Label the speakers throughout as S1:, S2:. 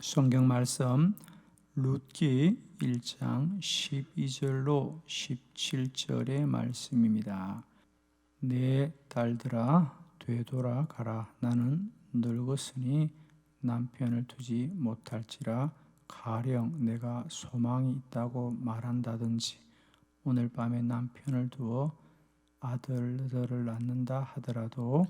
S1: 성경 말씀 룻기 1장 12절로 17절의 말씀입니다. 내 딸들아 되돌아가라. 나는 늙었으니 남편을 두지 못할지라. 가령 내가 소망이 있다고 말한다든지 오늘 밤에 남편을 두어 아들들을 낳는다 하더라도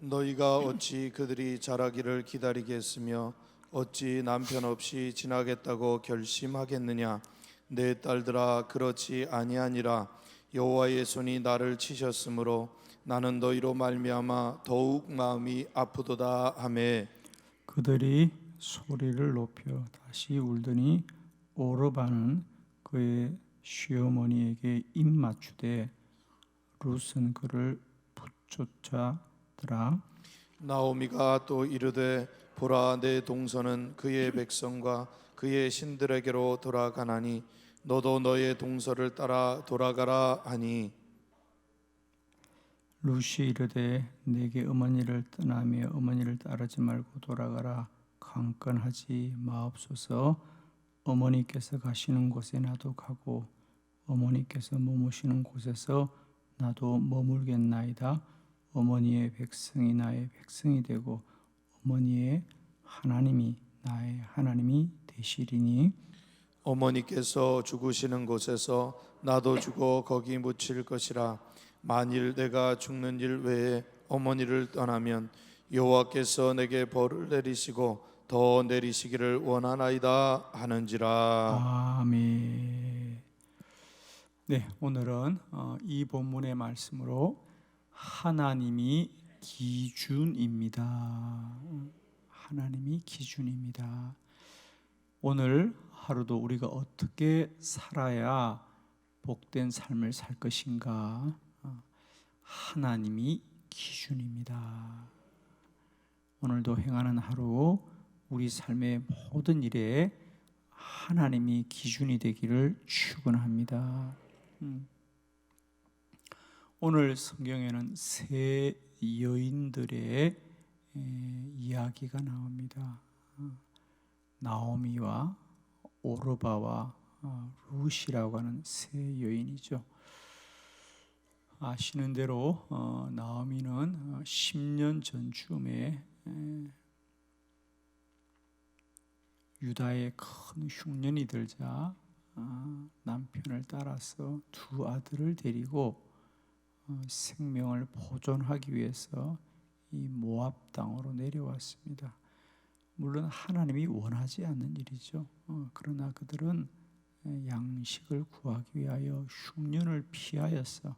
S2: 너희가 어찌 그들이 자라기를 기다리겠으며 어찌 남편 없이 지나겠다고 결심하겠느냐. 내 딸들아 그렇지 아니하니라. 여호와의 손이 나를 치셨으므로 나는 너희로 말미암아 더욱 마음이 아프도다 하매
S1: 그들이 소리를 높여 다시 울더니 오르바는 그의 시어머니에게 입맞추되 룻은 그를 붙쫓아더라.
S2: 나오미가 또 이르되 보라 내 동서는 그의 백성과 그의 신들에게로 돌아가나니 너도 너의 동서를 따라 돌아가라 하니
S1: 룻이 이르되 내게 어머니를 떠나며 어머니를 따르지 말고 돌아가라. 강건하지 마옵소서. 어머니께서 가시는 곳에 나도 가고 어머니께서 머무시는 곳에서 나도 머물겠나이다. 어머니의 백성이 나의 백성이 되고 어머니의 하나님이 나의 하나님이 되시리니
S2: 어머니께서 죽으시는 곳에서 나도 죽어 거기 묻힐 것이라. 만일 내가 죽는 일 외에 어머니를 떠나면 여호와께서 내게 벌을 내리시고 더 내리시기를 원하나이다 하는지라.
S1: 아멘. 네, 오늘은 이 본문의 말씀으로 하나님이 기준입니다. 하나님이 기준입니다. 오늘 하루도 우리가 어떻게 살아야 복된 삶을 살 것인가? 하나님이 기준입니다. 오늘도 행하는 하루 우리 삶의 모든 일에 하나님이 기준이 되기를 축원합니다. 오늘 성경에는 세 여인들의 이야기가 나옵니다. 나오미와 오르바와 룻이라고 하는 세 여인이죠. 아시는 대로 나오미는 10년 전쯤에 유다에 큰 흉년이 들자 남편을 따라서 두 아들을 데리고 생명을 보존하기 위해서 이 모압 땅으로 내려왔습니다. 물론 하나님이 원하지 않는 일이죠. 그러나 그들은 양식을 구하기 위하여 흉년을 피하여서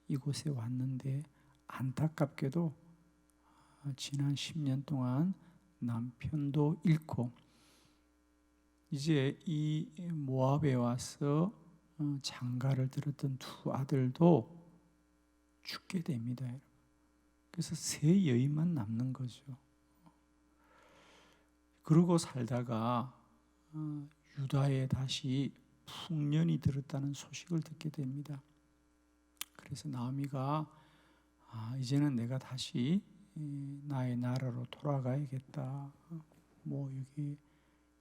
S1: 이곳에 왔는데 안타깝게도 지난 10년 동안 남편도 잃고 이제 이 모압에 와서 장가를 들었던 두 아들도 죽게 됩니다. 그래서 세 여인만 남는 거죠. 그러고 살다가 유다에 다시 풍년이 들었다는 소식을 듣게 됩니다. 그래서 나오미가 이제는 내가 다시 나의 나라로 돌아가야겠다. 뭐 여기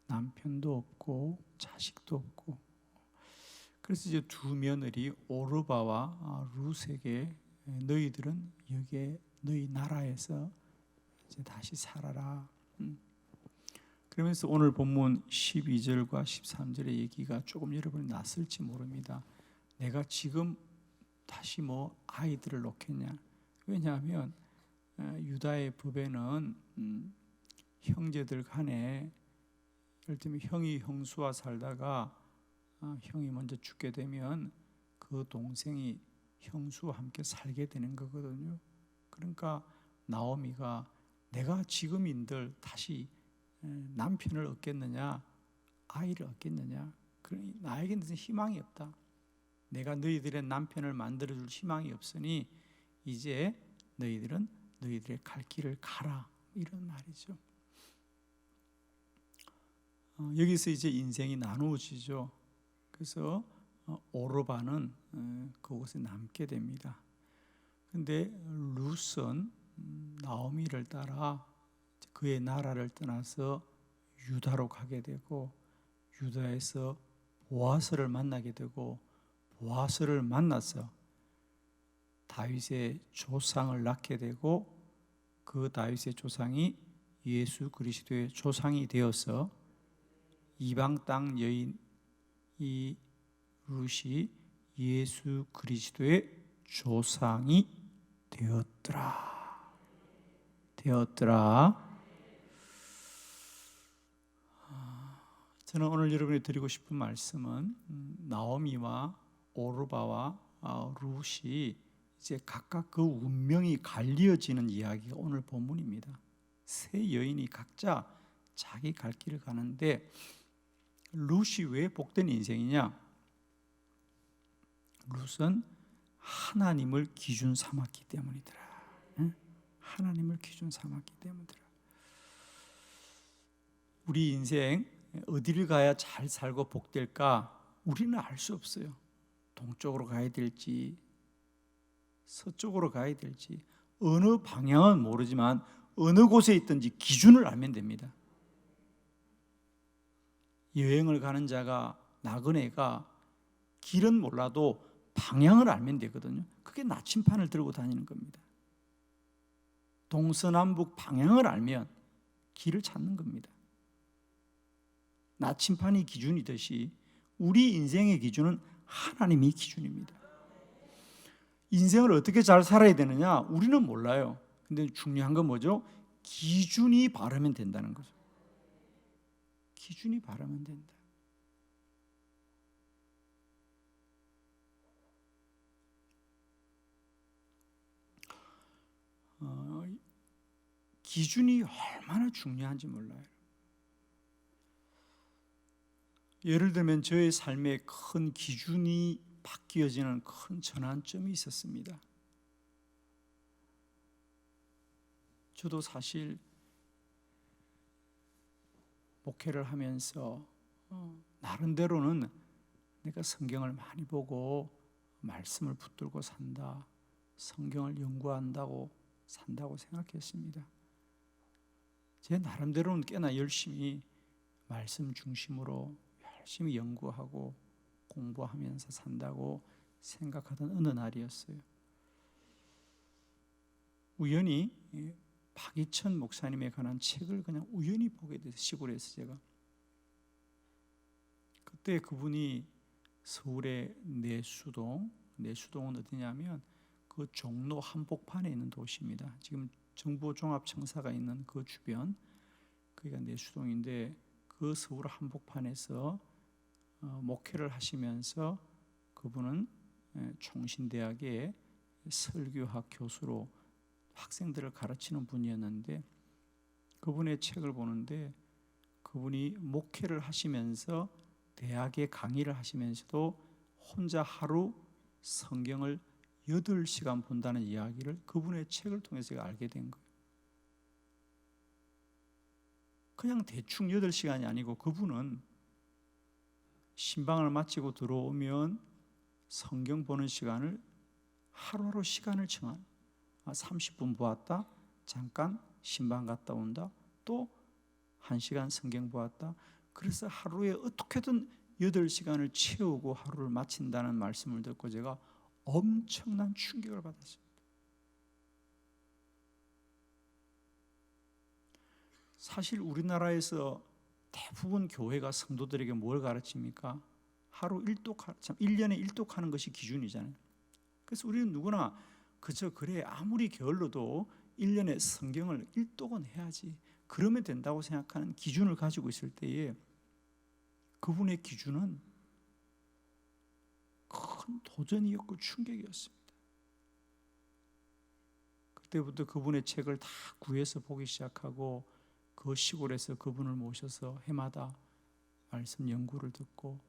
S1: 남편도 없고 자식도 없고 그래서 이제 두 며느리 오르바와 룻에게 너희들은 여기에 너희 나라에서 이제 다시 살아라. 그러면서 오늘 본문 12절과 13절의 얘기가 조금 여러분이 낯설지 모릅니다. 내가 지금 다시 뭐 아이들을 놓겠냐? 왜냐하면 유다의 법에는 형제들 간에 예를 들면 형이 형수와 살다가 형이 먼저 죽게 되면 그 동생이 형수와 함께 살게 되는 거거든요. 그러니까 나오미가 내가 지금인들 다시 남편을 얻겠느냐 아이를 얻겠느냐 그러니 나에게는 희망이 없다. 내가 너희들의 남편을 만들어줄 희망이 없으니 이제 너희들은 너희들의 갈 길을 가라 이런 말이죠. 여기서 이제 인생이 나누어지죠. 그래서 오르바는 그곳에 남게 됩니다. 근데 룻은 나오미를 따라 그의 나라를 떠나서 유다로 가게 되고 유다에서 보아스를 만나게 되고 보아스를 만나서 다윗의 조상을 낳게 되고 그 다윗의 조상이 예수 그리스도의 조상이 되어서 이방 땅 여인 이 룻이 예수 그리스도의 조상이 되었더라. 저는 오늘 여러분이 드리고 싶은 말씀은 나오미와 오르바와 룻이 이제 각각 그 운명이 갈리어지는 이야기가 오늘 본문입니다. 세 여인이 각자 자기 갈 길을 가는데 룻이 왜 복된 인생이냐? 룻은 하나님을 기준 삼았기 때문이더라. 하나님을 기준 삼았기 때문이더라. 우리 인생 어디를 가야 잘 살고 복될까? 우리는 알 수 없어요. 동쪽으로 가야 될지 서쪽으로 가야 될지 어느 방향은 모르지만 어느 곳에 있든지 기준을 알면 됩니다. 여행을 가는 자가 나그네가 길은 몰라도 방향을 알면 되거든요. 그게 나침판을 들고 다니는 겁니다. 동서남북 방향을 알면 길을 찾는 겁니다. 나침판이 기준이듯이 우리 인생의 기준은 하나님이 기준입니다. 인생을 어떻게 잘 살아야 되느냐? 우리는 몰라요. 근데 중요한 건 뭐죠? 기준이 바르면 된다는 거죠. 기준이 바르면 된다. 기준이 얼마나 중요한지 몰라요. 예를 들면 저의 삶에 큰 기준이 바뀌어지는 큰 전환점이 있었습니다. 저도 사실 목회를 하면서 나름대로는 내가 성경을 많이 보고 말씀을 붙들고 산다, 성경을 연구한다고 산다고 생각했습니다. 제 나름대로는 꽤나 열심히 말씀 중심으로 열심히 연구하고 공부하면서 산다고 생각하던 어느 날이었어요. 우연히 박이천 목사님에 관한 책을 그냥 우연히 보게 돼서 시골에서 제가 그때 그분이 서울의 내수동은 어디냐면 그 종로 한복판에 있는 도시입니다. 지금 정부종합청사가 있는 그 주변 거기가 내수동인데 그 서울 한복판에서 목회를 하시면서 그분은 총신대학의 설교학 교수로 학생들을 가르치는 분이었는데 그분의 책을 보는데 그분이 목회를 하시면서 대학에 강의를 하시면서도 혼자 하루 성경을 8시간 본다는 이야기를 그분의 책을 통해서 제가 알게 된 거예요. 그냥 대충 8시간이 아니고 그분은 신방을 마치고 들어오면 성경 보는 시간을 하루하루 시간을 정한 30분 보았다, 잠깐 신방 갔다 온다, 또 1시간 성경 보았다. 그래서 하루에 어떻게든 8시간을 채우고 하루를 마친다는 말씀을 듣고 제가 엄청난 충격을 받았습니다. 사실 우리나라에서 대부분 교회가 성도들에게 뭘 가르칩니까? 하루 1년에 1독하는 것이 기준이잖아요. 그래서 우리는 누구나 그래 아무리 게을러도 1년에 성경을 1독은 해야지 그러면 된다고 생각하는 기준을 가지고 있을 때에 그분의 기준은 큰 도전이었고 충격이었습니다. 그때부터 그분의 책을 다 구해서 보기 시작하고 그 시골에서 그분을 모셔서 해마다 말씀 연구를 듣고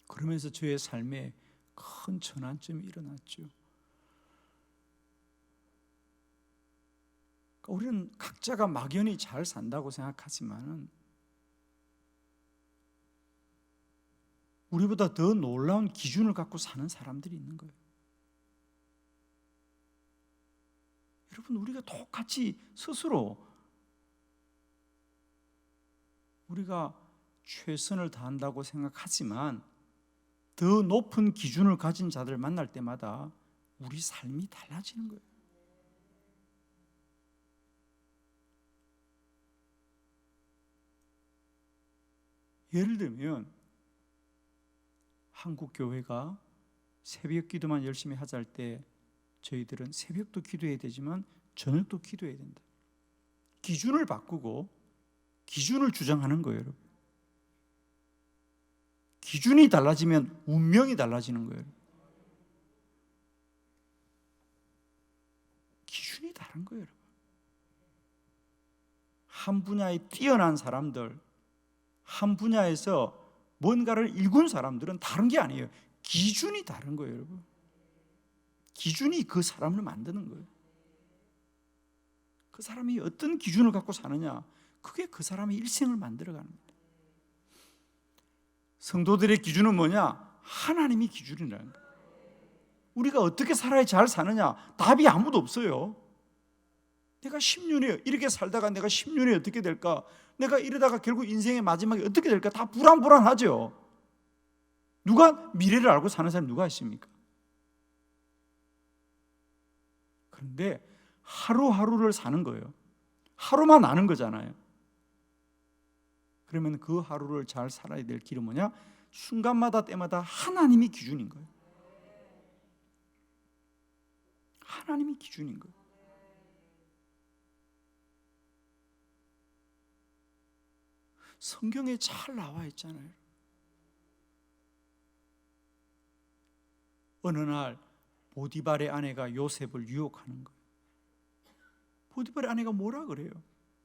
S1: 그러면서 저의 삶에 큰 전환점이 일어났죠. 우리는 각자가 막연히 잘 산다고 생각하지만은 우리보다 더 놀라운 기준을 갖고 사는 사람들이 있는 거예요. 여러분, 우리가 똑같이 스스로 우리가 최선을 다한다고 생각하지만 더 높은 기준을 가진 자들 만날 때마다 우리 삶이 달라지는 거예요. 예를 들면 한국 교회가 새벽 기도만 열심히 하자 할 때 저희들은 새벽도 기도해야 되지만 저녁도 기도해야 된다. 기준을 바꾸고 기준을 주장하는 거예요, 여러분. 기준이 달라지면 운명이 달라지는 거예요. 기준이 다른 거예요, 여러분. 한 분야에 뛰어난 사람들, 한 분야에서 뭔가를 일군 사람들은 다른 게 아니에요. 기준이 다른 거예요, 여러분. 기준이 그 사람을 만드는 거예요. 그 사람이 어떤 기준을 갖고 사느냐, 그게 그 사람의 일생을 만들어가는 거예요. 성도들의 기준은 뭐냐? 하나님이 기준이라는 거예요. 우리가 어떻게 살아야 잘 사느냐? 답이 아무도 없어요. 내가 10년에 이렇게 살다가 내가 10년에 어떻게 될까? 내가 이러다가 결국 인생의 마지막에 어떻게 될까? 다 불안하죠. 누가 미래를 알고 사는 사람이 누가 있습니까? 그런데 하루하루를 사는 거예요. 하루만 아는 거잖아요. 그러면 그 하루를 잘 살아야 될 길은 뭐냐? 순간마다 때마다 하나님이 기준인 거예요. 하나님이 기준인 거예요. 성경에 잘 나와 있잖아요. 어느 날 보디발의 아내가 요셉을 유혹하는 거예요. 보디발의 아내가 뭐라 그래요?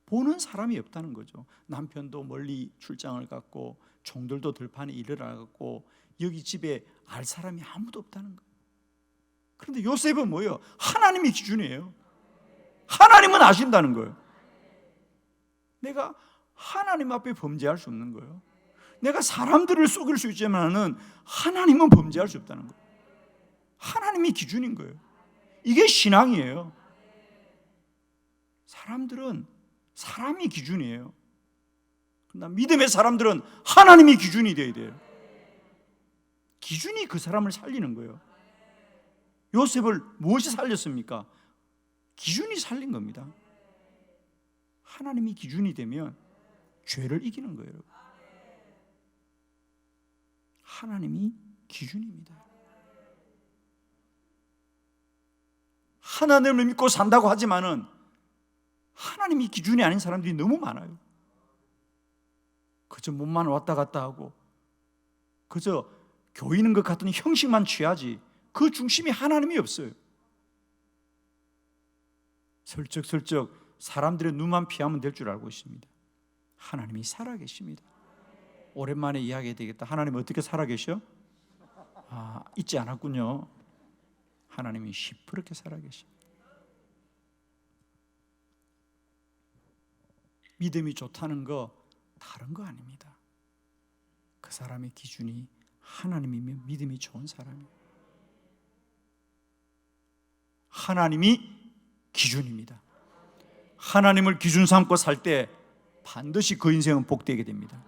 S1: 보는 사람이 없다는 거죠. 남편도 멀리 출장을 갔고 종들도 들판에 일을 하고 여기 집에 알 사람이 아무도 없다는 거예요. 그런데 요셉은 뭐예요? 하나님이 기준이에요. 하나님은 아신다는 거예요. 내가 하나님 앞에 범죄할 수 없는 거예요. 내가 사람들을 속일 수 있지만은 하나님은 범죄할 수 없다는 거예요. 하나님이 기준인 거예요. 이게 신앙이에요. 사람들은 사람이 기준이에요. 그러나 믿음의 사람들은 하나님이 기준이 되어야 돼요. 기준이 그 사람을 살리는 거예요. 요셉을 무엇이 살렸습니까? 기준이 살린 겁니다. 하나님이 기준이 되면 죄를 이기는 거예요. 하나님이 기준입니다. 하나님을 믿고 산다고 하지만은 하나님이 기준이 아닌 사람들이 너무 많아요. 그저 몸만 왔다 갔다 하고 그저 교인인 것 같은 형식만 취하지 그 중심이 하나님이 없어요. 슬쩍슬쩍 사람들의 눈만 피하면 될 줄 알고 있습니다. 하나님이 살아계십니다. 오랜만에 이야기해야 되겠다. 하나님 어떻게 살아계셔? 잊지 않았군요. 하나님이 시퍼렇게 살아계십니다. 믿음이 좋다는 거 다른 거 아닙니다. 그 사람의 기준이 하나님이면 믿음이 좋은 사람이에요. 하나님이 기준입니다. 하나님을 기준 삼고 살 때 반드시 그 인생은 복되게 됩니다.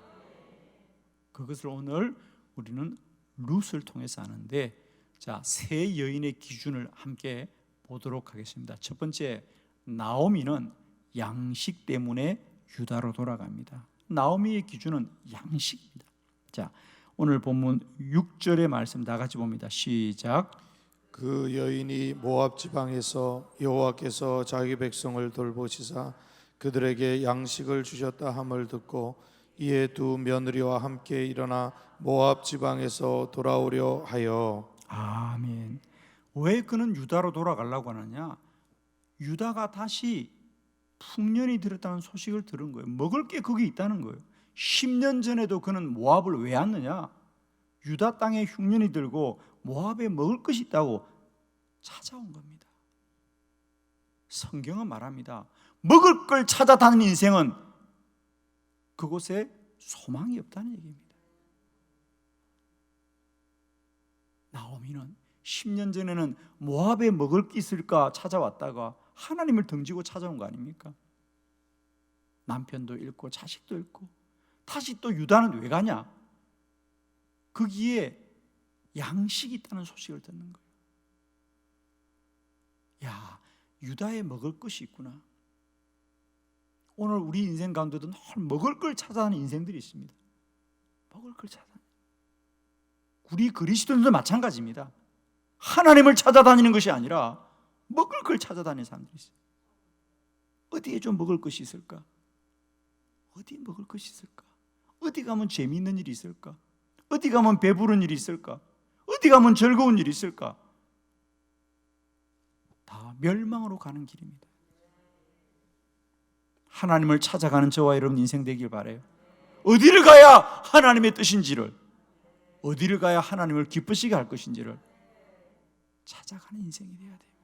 S1: 그것을 오늘 우리는 룻을 통해서 아는데, 자, 세 여인의 기준을 함께 보도록 하겠습니다. 첫 번째, 나오미는 양식 때문에 유다로 돌아갑니다. 나오미의 기준은 양식입니다. 자, 오늘 본문 6절의 말씀 다 같이 봅니다. 시작.
S2: 그 여인이 모압 지방에서 여호와께서 자기 백성을 돌보시사 그들에게 양식을 주셨다 함을 듣고 이에 두 며느리와 함께 일어나 모압 지방에서 돌아오려 하여.
S1: 아멘. 왜 그는 유다로 돌아가려고 하느냐? 유다가 다시 풍년이 들었다는 소식을 들은 거예요. 먹을 게 거기 있다는 거예요. 10년 전에도 그는 모압을 왜 왔느냐? 유다 땅에 흉년이 들고 모압에 먹을 것이 있다고 찾아온 겁니다. 성경은 말합니다. 먹을 걸 찾아다니는 인생은 그곳에 소망이 없다는 얘기입니다. 나오미는 10년 전에는 모압에 먹을 게 있을까 찾아왔다가 하나님을 등지고 찾아온 거 아닙니까? 남편도 잃고 자식도 잃고 다시 또 유다는 왜 가냐? 거기에 양식이 있다는 소식을 듣는 거예요. 야, 유다에 먹을 것이 있구나. 오늘 우리 인생 가운데도 늘 먹을 걸 찾아가는 인생들이 있습니다. 먹을 걸 찾아. 우리 그리스도인도 마찬가지입니다. 하나님을 찾아다니는 것이 아니라 먹을 걸 찾아다니는 사람들이 있어요. 어디에 좀 먹을 것이 있을까? 어디 먹을 것이 있을까? 어디 가면 재미있는 일이 있을까? 어디 가면 배부른 일이 있을까? 어디 가면 즐거운 일이 있을까? 다 멸망으로 가는 길입니다. 하나님을 찾아가는 저와 여러분 인생 되길 바라요. 어디를 가야 하나님의 뜻인지를, 어디를 가야 하나님을 기쁘시게 할 것인지를 찾아가는 인생이 되어야 됩니다.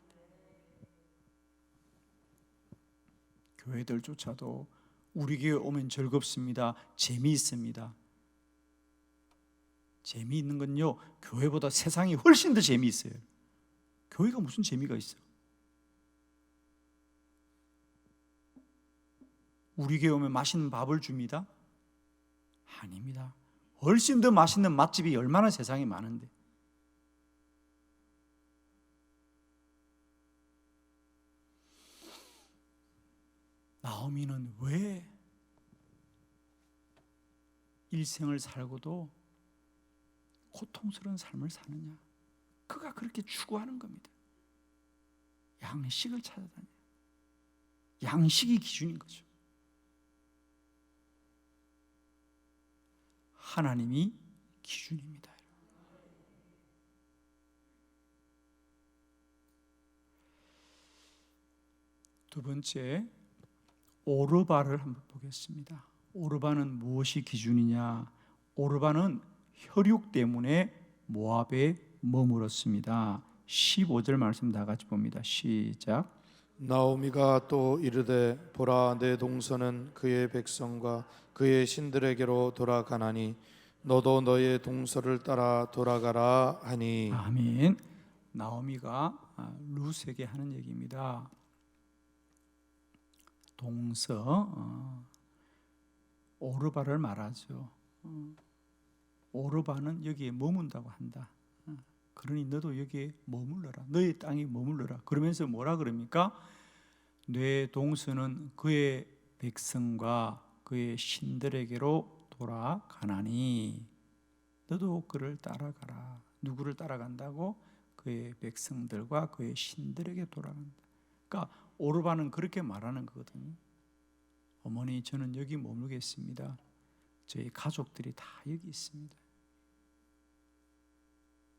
S1: 교회들조차도 우리 교회 오면 즐겁습니다. 재미있습니다. 재미있는 건요, 교회보다 세상이 훨씬 더 재미있어요. 교회가 무슨 재미가 있어요? 우리 교회 오면 맛있는 밥을 줍니다? 아닙니다. 훨씬 더 맛있는 맛집이 얼마나 세상에 많은데. 나오미는 왜 일생을 살고도 고통스러운 삶을 사느냐? 그가 그렇게 추구하는 겁니다. 양식을 찾아다녀. 양식이 기준인 거죠. 하나님이 기준입니다. 두 번째, 오르바를 한번 보겠습니다. 오르바는 무엇이 기준이냐? 오르바는 혈육 때문에 모압에 머물었습니다. 15절 말씀 다 같이 봅니다. 시작.
S2: 나오미가 또 이르되 보라 내 동서는 그의 백성과 그의 신들에게로 돌아가나니 너도 너의 동서를 따라 돌아가라 하니.
S1: 아멘. 나오미가 룻에게 하는 얘기입니다. 동서, 오르바를 말하죠. 오르바는 여기에 머문다고 한다. 그러니 너도 여기에 머물러라. 너의 땅에 머물러라. 그러면서 뭐라 그럽니까? 내 동서는 그의 백성과 그의 신들에게로 돌아가나니 너도 그를 따라가라. 누구를 따라간다고? 그의 백성들과 그의 신들에게 돌아간다. 그러니까 오르바는 그렇게 말하는 거거든요. 어머니, 저는 여기 머물겠습니다. 저희 가족들이 다 여기 있습니다.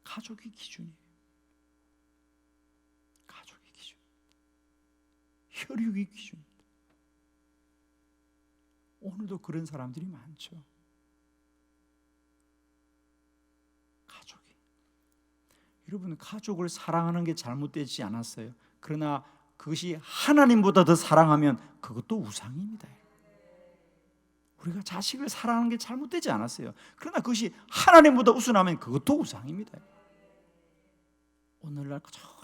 S1: 가족이 기준이에요. 가족이 기준. 혈육이 기준입니다. 오늘도 그런 사람들이 많죠. 가족이. 여러분, 가족을 사랑하는 게 잘못되지 않았어요. 그러나 그것이 하나님보다 더 사랑하면 그것도 우상입니다. 우리가 자식을 사랑하는 게 잘못되지 않았어요. 그러나 그것이 하나님보다 우선하면 그것도 우상입니다. 오늘날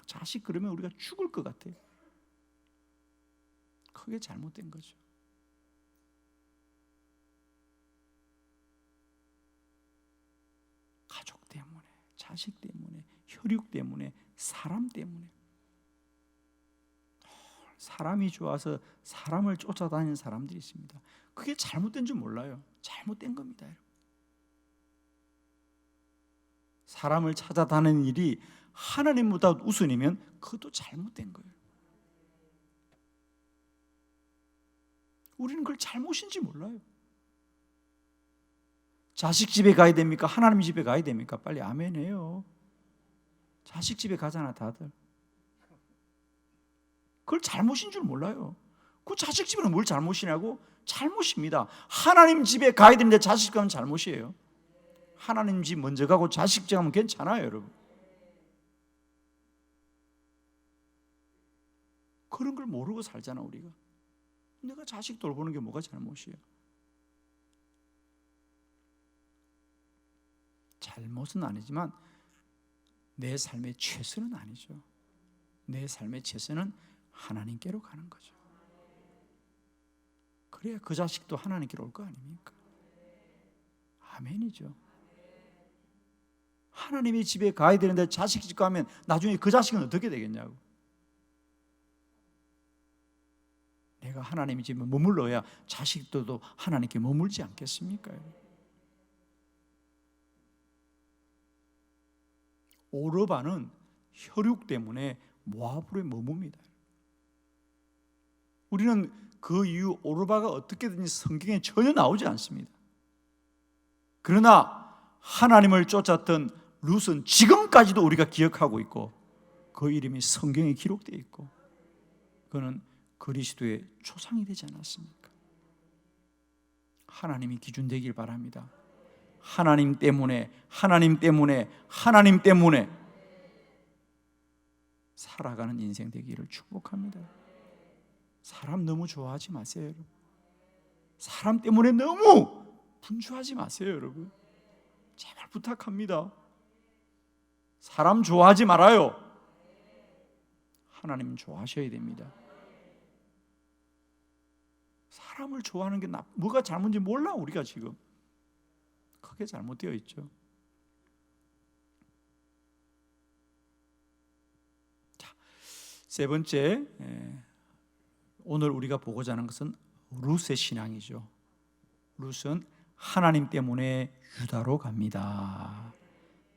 S1: 자식 그러면 우리가 죽을 것 같아요. 그게 잘못된 거죠. 가족 때문에, 자식 때문에, 혈육 때문에, 사람 때문에. 사람이 좋아서 사람을 쫓아다니는 사람들이 있습니다. 그게 잘못된 줄 몰라요. 잘못된 겁니다. 사람을 찾아다니는 일이 하나님보다 우선이면 그것도 잘못된 거예요. 우리는 그걸 잘못인지 몰라요. 자식 집에 가야 됩니까? 하나님 집에 가야 됩니까? 빨리 아멘 해요. 자식 집에 가잖아, 다들. 그걸 잘못인 줄 몰라요. 그 자식 집에는 뭘 잘못이냐고? 잘못입니다. 하나님 집에 가야 되는데 자식 가면 잘못이에요. 하나님 집 먼저 가고 자식 집 가면 괜찮아요, 여러분. 그런 걸 모르고 살잖아, 우리가. 내가 자식 돌보는 게 뭐가 잘못이에요? 잘못은 아니지만 내 삶의 최선은 아니죠. 내 삶의 최선은 하나님께로 가는 거죠. 그래야 그 자식도 하나님께로 올 거 아닙니까? 아멘이죠. 하나님의 집에 가야 되는데 자식 집 가면 나중에 그 자식은 어떻게 되겠냐고. 내가 하나님의 집에 머물러야 자식들도 하나님께 머물지 않겠습니까? 오르바는 혈육 때문에 모압으로 머뭅니다. 우리는 그 이후 오르바가 어떻게든지 성경에 전혀 나오지 않습니다. 그러나 하나님을 쫓았던 룻은 지금까지도 우리가 기억하고 있고 그 이름이 성경에 기록되어 있고 그는 그리스도의 초상이 되지 않았습니까? 하나님이 기준 되길 바랍니다. 하나님 때문에 살아가는 인생 되기를 축복합니다. 사람 너무 좋아하지 마세요, 여러분. 사람 때문에 너무 분주하지 마세요, 여러분. 제발 부탁합니다. 사람 좋아하지 말아요. 하나님 좋아하셔야 됩니다. 사람을 좋아하는 게 뭐가 잘못인지 몰라. 우리가 지금 크게 잘못되어 있죠. 자, 세 번째, 오늘 우리가 보고자 하는 것은 룻의 신앙이죠. 룻은 하나님 때문에 유다로 갑니다.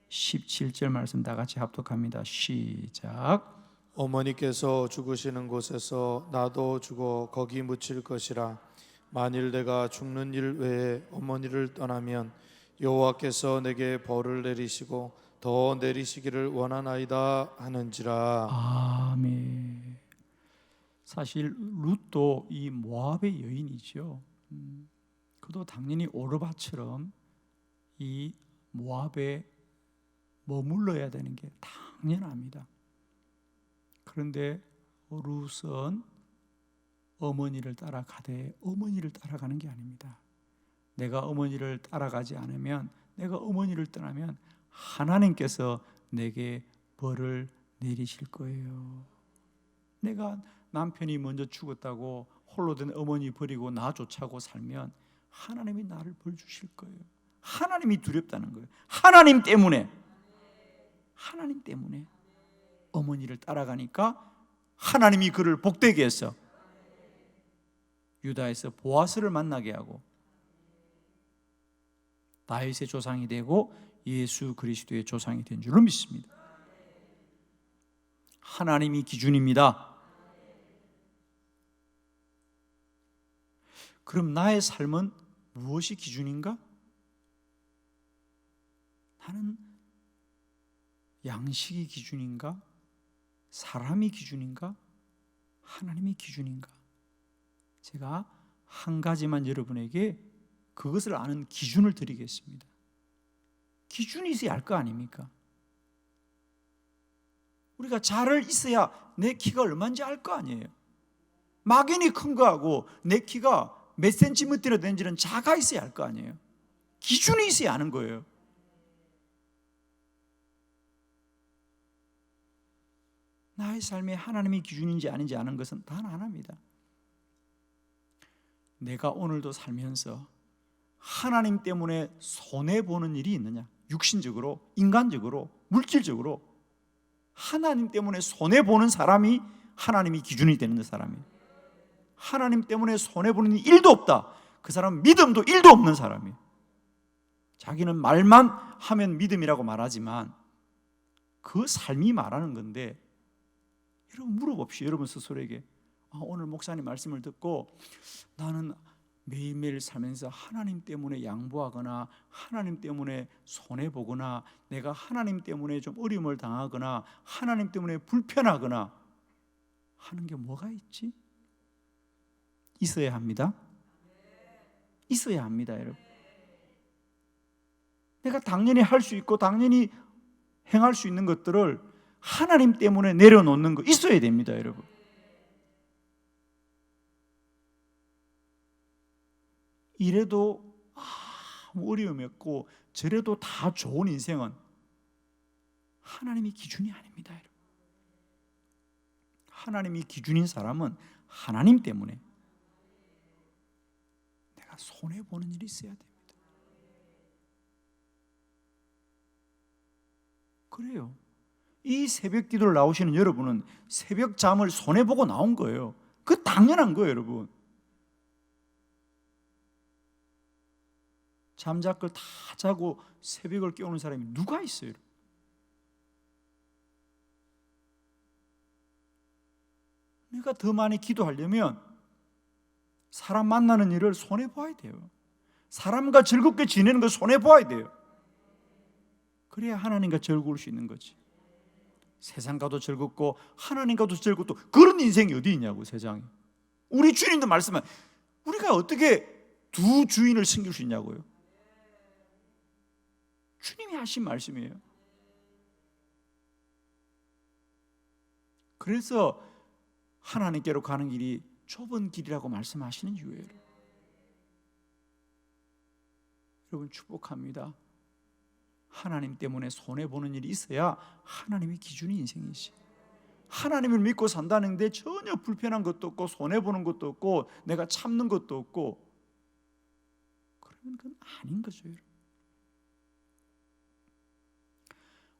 S1: 17절 말씀 다 같이 합독합니다. 시작.
S2: 어머니께서 죽으시는 곳에서 나도 죽어 거기 묻힐 것이라. 만일 내가 죽는 일 외에 어머니를 떠나면 여호와께서 내게 벌을 내리시고 더 내리시기를 원하나이다 하는지라.
S1: 아멘. 사실 룻도 이 모압의 여인이죠. 그도 당연히 오르바처럼 이 모압에 머물러야 되는 게 당연합니다. 그런데 룻은 어머니를 따라가되 어머니를 따라가는 게 아닙니다. 내가 어머니를 따라가지 않으면, 내가 어머니를 떠나면 하나님께서 내게 벌을 내리실 거예요. 내가 남편이 먼저 죽었다고 홀로 된 어머니 버리고 나 쫓아고 살면 하나님이 나를 벌 주실 거예요. 하나님이 두렵다는 거예요. 하나님 때문에 어머니를 따라가니까 하나님이 그를 복되게 해서 유다에서 보아스를 만나게 하고 다윗의 조상이 되고 예수 그리스도의 조상이 된 줄로 믿습니다. 하나님이 기준입니다. 그럼 나의 삶은 무엇이 기준인가? 나는 양식이 기준인가? 사람이 기준인가? 하나님이 기준인가? 제가 한 가지만 여러분에게 그것을 아는 기준을 드리겠습니다. 기준이 있어야 알 거 아닙니까? 우리가 자를 있어야 내 키가 얼마인지 알 거 아니에요. 막연히 큰 거하고 내 키가 몇 센티미터나 되는지는 자가 있어야 알 거 아니에요. 기준이 있어야 아는 거예요. 나의 삶에 하나님이 기준인지 아닌지 아는 것은 단 하나입니다. 내가 오늘도 살면서 하나님 때문에 손해보는 일이 있느냐? 육신적으로, 인간적으로, 물질적으로 하나님 때문에 손해보는 사람이 하나님이 기준이 되는 사람이에요. 하나님 때문에 손해보는 일도 없다. 그 사람은 믿음도 1도 없는 사람이에요. 자기는 말만 하면 믿음이라고 말하지만 그 삶이 말하는 건데, 여러분 물어봅시다. 여러분 스스로에게, 오늘 목사님 말씀을 듣고 나는 매일매일 살면서 하나님 때문에 양보하거나 하나님 때문에 손해보거나 내가 하나님 때문에 좀 어려움을 당하거나 하나님 때문에 불편하거나 하는 게 뭐가 있지? 있어야 합니다. 있어야 합니다, 여러분. 내가 당연히 할 수 있고 당연히 행할 수 있는 것들을 하나님 때문에 내려놓는 거 있어야 됩니다, 여러분. 이래도 아무 어려움이 없고 저래도 다 좋은 인생은 하나님이 기준이 아닙니다, 여러분. 하나님이 기준인 사람은 하나님 때문에 내가 손해보는 일이 있어야 됩니다. 그래요. 이 새벽 기도를 나오시는 여러분은 새벽 잠을 손해보고 나온 거예요. 그 당연한 거예요, 여러분. 잠자걸 다 자고 새벽을 깨우는 사람이 누가 있어요? 내가 더 많이 기도하려면 사람 만나는 일을 손해봐야 돼요. 사람과 즐겁게 지내는 걸 손해봐야 돼요. 그래야 하나님과 즐거울 수 있는 거지. 세상과도 즐겁고 하나님과도 즐겁고 그런 인생이 어디 있냐고, 세상에. 우리 주님도 말씀한 우리가 어떻게 두 주인을 섬길 수 있냐고요. 주님이 하신 말씀이에요. 그래서 하나님께로 가는 길이 좁은 길이라고 말씀하시는 이유예요. 여러분 축복합니다. 하나님 때문에 손해보는 일이 있어야 하나님의 기준이 인생이지. 하나님을 믿고 산다는데 전혀 불편한 것도 없고 손해보는 것도 없고 내가 참는 것도 없고 그러면 그건 아닌 거죠.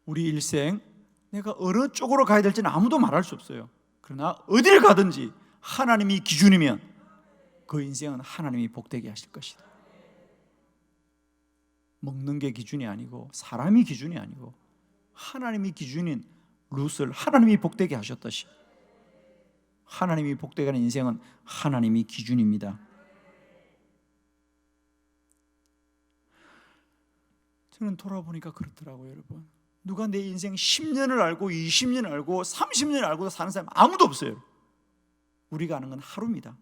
S1: 우리 일생 내가 어느 쪽으로 가야 될지는 아무도 말할 수 없어요. 그러나 어디를 가든지 하나님이 기준이면 그 인생은 하나님이 복되게 하실 것이다. 먹는 게 기준이 아니고 사람이 기준이 아니고 하나님이 기준인 룻을 하나님이 복되게 하셨듯이 하나님이 복되게 하는 인생은 하나님이 기준입니다. 저는 돌아보니까 그렇더라고요, 여러분. 누가 내 인생 10년을 알고 20년을 알고 30년을 알고 사는 사람 아무도 없어요. 우리가 아는 건 하루입니다.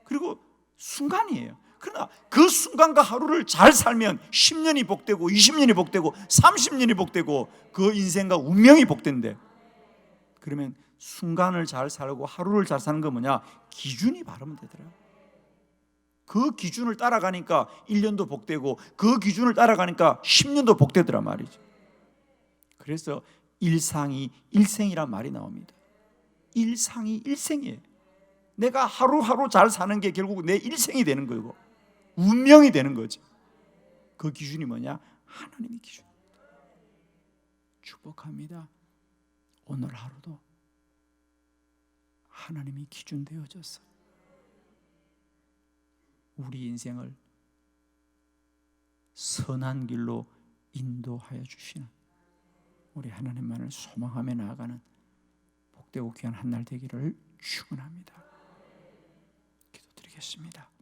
S1: 그리고 순간이에요. 그러나 그 순간과 하루를 잘 살면 10년이 복되고 20년이 복되고 30년이 복되고 그 인생과 운명이 복된대. 그러면 순간을 잘 살고 하루를 잘 사는 건 뭐냐? 기준이 바르면 되더라고요. 그 기준을 따라가니까 1년도 복되고 그 기준을 따라가니까 10년도 복되더란 말이죠. 그래서 일상이 일생이란 말이 나옵니다. 일상이 일생이에요. 내가 하루하루 잘 사는 게 결국 내 일생이 되는 거고 운명이 되는 거죠. 그 기준이 뭐냐? 하나님의 기준. 축복합니다. 오늘 하루도 하나님이 기준 되어져서 우리 인생을 선한 길로 인도하여 주시는 우리 하나님만을 소망하며 나아가는 복되고 귀한 한 날 되기를 축원합니다. 기도드리겠습니다.